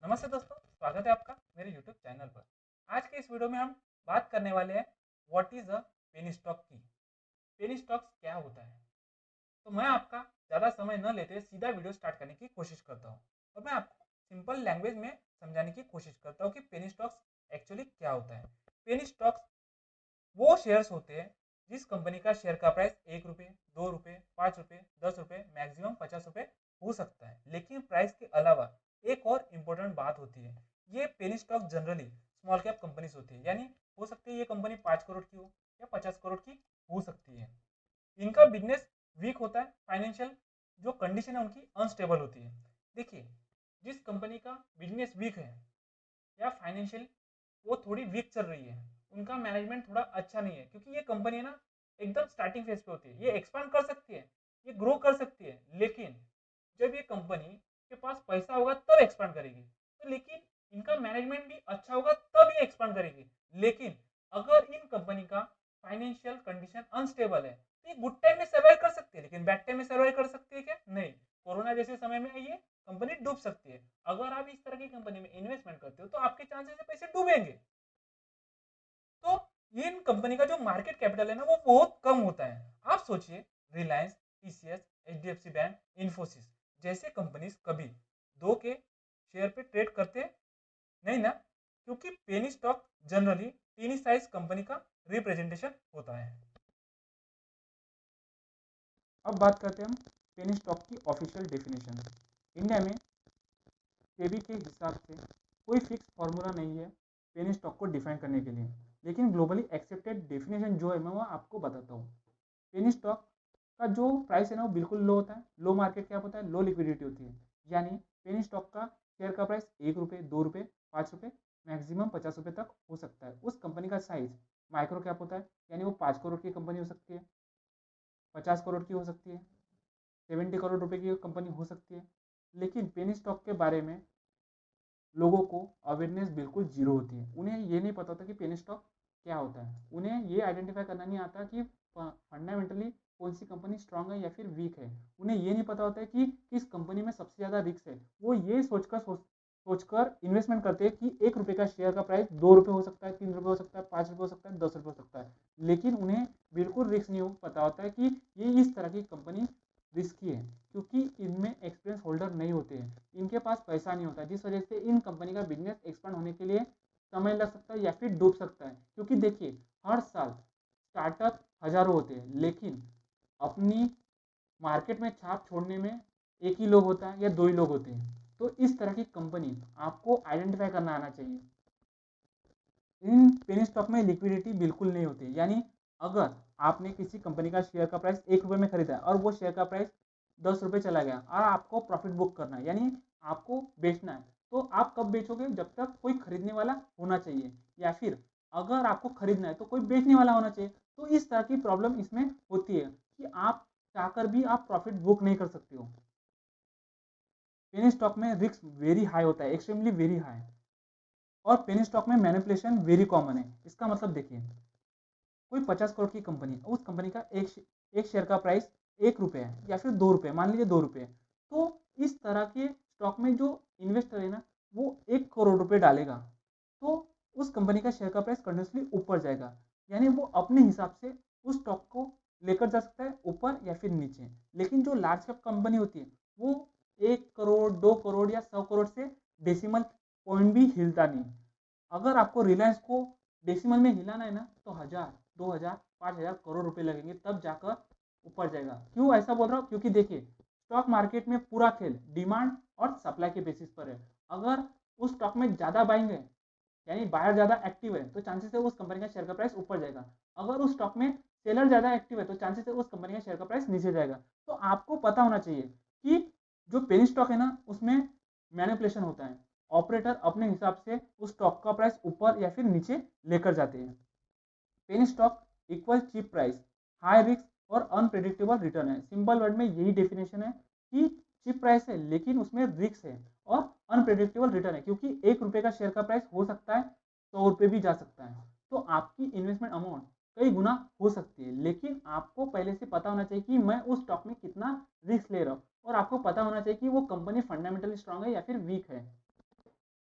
नमस्ते दोस्तों, स्वागत है आपका मेरे YouTube चैनल पर। आज के इस वीडियो में हम बात करने वाले हैं what is a penny stock की। पेनी स्टॉक्स क्या होता है। तो मैं आपका ज़्यादा समय न लेते सीधा वीडियो स्टार्ट करने की कोशिश करता हूँ और मैं आपको सिंपल लैंग्वेज में समझाने की कोशिश करता हूँ कि पेनी स्टॉक्स एक्चुअली क्या होता है। पेनी स्टॉक्स वो शेयर्स होते हैं जिस कंपनी का शेयर का प्राइस 1 रुपये, 2 रुपये, 5 रुपये, 10 रुपये, मैक्सिमम 50 रुपये हो सकता है। लेकिन प्राइस के अलावा एक और इम्पोर्टेंट बात होती है, ये पेनी stock generally small cap companies होती है, यानी हो सकती है ये कंपनी 5 करोड़ की हो या 50 करोड़ की हो सकती है। इनका बिजनेस वीक होता है, फाइनेंशियल जो कंडीशन है उनकी अनस्टेबल होती है। देखिए, जिस कंपनी का बिजनेस वीक है या फाइनेंशियल वो थोड़ी वीक चल रही है, उनका मैनेजमेंट थोड़ा अच्छा नहीं है, क्योंकि ये कंपनी है ना एकदम स्टार्टिंग फेज पे होती है। ये एक्सपांड कर सकती है, ये ग्रो कर सकती है, लेकिन जब ये कंपनी के पास पैसा होगा तब एक्सपांड करेगी। तो लेकिन इनका मैनेजमेंट भी अच्छा होगा तब ये एक्सपांड करेगी। लेकिन अगर इन कंपनी का फाइनेंशियल कंडीशन अनस्टेबल है तो ये गुड टाइम में सर्वाइव कर सकती है, लेकिन बैड टाइम में सर्वाइव कर सकती है क्या? नहीं। कोरोना जैसे समय में ये कंपनी डूब सकती है। अगर आप इस तरह की कंपनी में इन्वेस्टमेंट करते हो तो आपके चांसेस है पैसे डूबेंगे। तो ये इन कंपनी का जो मार्केट कैपिटल है ना वो बहुत कम होता है। आप सोचिए, Reliance, TCS, HDFC bank, Infosys जैसे कंपनीज कभी 2 के शेयर पे ट्रेड करते नहीं ना, क्योंकि penny stock generally tiny size company का रिप्रेजेंटेशन होता है। अब बात करते हैं हम पेनी स्टॉक की ऑफिशियल डेफिनेशन। इंडिया में सेबी के हिसाब से कोई फिक्स फार्मूला नहीं है पेनी स्टॉक को डिफाइन करने के लिए, लेकिन ग्लोबली एक्सेप्टेड डेफिनेशन जो है मैं वो आपको बताता हूँ। पेनी स्टॉक का जो प्राइस है ना वो बिल्कुल लो होता है। लो मार्केट कैप होता है, लो लिक्विडिटी होती है। यानी पेनी स्टॉक का शेयर का प्राइस 1 रुपये, 2 रुपये, 5 रुपये, मैक्सिमम 50 रुपये तक हो सकता है। उस कंपनी का साइज माइक्रो कैप होता है, यानी वो 5 करोड़ की कंपनी हो सकती है, 50 करोड़ की हो सकती है, 70 करोड़ रुपए की कंपनी हो सकती है। लेकिन पेनी स्टॉक के बारे में लोगों को अवेयरनेस बिल्कुल जीरो होती है। उन्हें ये नहीं पता होता कि पेनी स्टॉक क्या होता है। उन्हें ये आइडेंटिफाई करना नहीं आता कि फंडामेंटली कौन सी कंपनी स्ट्रांग है या फिर वीक है। उन्हें ये नहीं पता होता है कि किस कंपनी में सबसे ज़्यादा रिस्क है। वो ये सोचकर इन्वेस्टमेंट करते हैं कि 1 रुपये का शेयर का प्राइस 2 रुपये हो सकता है, 3 रुपये हो सकता है, 5 रुपये हो सकता है, 10 रुपये हो सकता है। लेकिन उन्हें बिल्कुल रिस्क नहीं पता होता है कि ये इस तरह की कंपनी रिस्की है, क्योंकि इनमें एक्सपीरियंस होल्डर नहीं होते हैं, इनके पास पैसा नहीं होता, जिस वजह से इन कंपनी का बिजनेस एक्सपांड होने के लिए समय लग सकता है या फिर डूब सकता है। क्योंकि देखिए, हर साल स्टार्टअप हजारों होते हैं, लेकिन अपनी मार्केट में छाप छोड़ने में एक ही लोग होता है या 2 ही लोग होते हैं। तो इस तरह की कंपनी आपको आइडेंटिफाई करना आना चाहिए। इन पेनी स्टॉक में लिक्विडिटी बिल्कुल नहीं होती। यानी अगर आपने किसी कंपनी का शेयर का प्राइस 1 रुपये में खरीदा और वो शेयर का प्राइस 10 रुपये चला गया और आपको प्रॉफिट बुक करना है, यानी आपको बेचना है, तो आप कब बेचोगे? जब तक कोई खरीदने वाला होना चाहिए, या फिर अगर आपको खरीदना है तो कोई बेचने वाला होना चाहिए। तो इस तरह की प्रॉब्लम इसमें होती है कि आप चाहकर भी आप प्रॉफिट बुक नहीं कर सकते हो। पेनी स्टॉक में रिस्क वेरी हाई होता है, एक्सट्रीमली वेरी हाई। और पेनी स्टॉक में मैनिपुलेशन वेरी कॉमन है। इसका मतलब देखिए, कोई 50 करोड़ की कंपनी, उस कंपनी का एक शेयर का प्राइस 1 रुपये है या फिर 2 रुपये, मान लीजिए 2 रुपये। तो इस तरह के स्टॉक में जो इन्वेस्टर है ना वो 1 करोड़ रुपए डालेगा, तो उस कंपनी का शेयर का प्राइस कंटिन्यूसली ऊपर जाएगा। यानी वो अपने हिसाब से उस स्टॉक को लेकर जा सकता है ऊपर या फिर नीचे। लेकिन जो लार्ज कैप कंपनी होती है वो 1 करोड़, 2 करोड़ या 100 करोड़ से डेसिमल पॉइंट भी हिलता नहीं। अगर आपको रिलायंस को डेसिमल में हिलाना है ना तो 1000, 2000, 5000 करोड़ रुपए लगेंगे, तब जाकर ऊपर जाएगा। क्यों ऐसा बोल रहा हूँ? क्योंकि देखिए, स्टॉक मार्केट में पूरा खेल डिमांड और सप्लाई के बेसिस पर है। अगर उस स्टॉक में ज्यादा बाइंग है, यानी बायर ज्यादा एक्टिव है, तो चांसेस है उस कंपनी का शेयर का प्राइस ऊपर जाएगा। अगर उस स्टॉक में सेलर ज्यादा एक्टिव है तो चांसेस है उस कंपनी का शेयर का प्राइस नीचे जाएगा। तो आपको पता होना चाहिए कि जो पेनी स्टॉक है ना उसमें मैनिपुलेशन होता है। ऑपरेटर अपने हिसाब से उस स्टॉक का प्राइस ऊपर या फिर नीचे लेकर जाते हैं। Penny stock equal cheap price, high risk और अनप्रेडिक्टेबल रिटर्न है। सिंपल वर्ड में यही डेफिनेशन है कि चीप प्राइस है लेकिन उसमें रिस्क है और अनप्रेडिक्टेबल रिटर्न है, क्योंकि 1 रुपये का शेयर का प्राइस हो सकता है 100 रुपये भी जा सकता है। तो आपकी इन्वेस्टमेंट अमाउंट कई गुना हो सकती है, लेकिन आपको पहले से पता होना चाहिए कि मैं उस स्टॉक में कितना रिस्क ले रहा हूँ, और आपको पता होना चाहिए कि वो कंपनी फंडामेंटली स्ट्रांग है या फिर वीक है।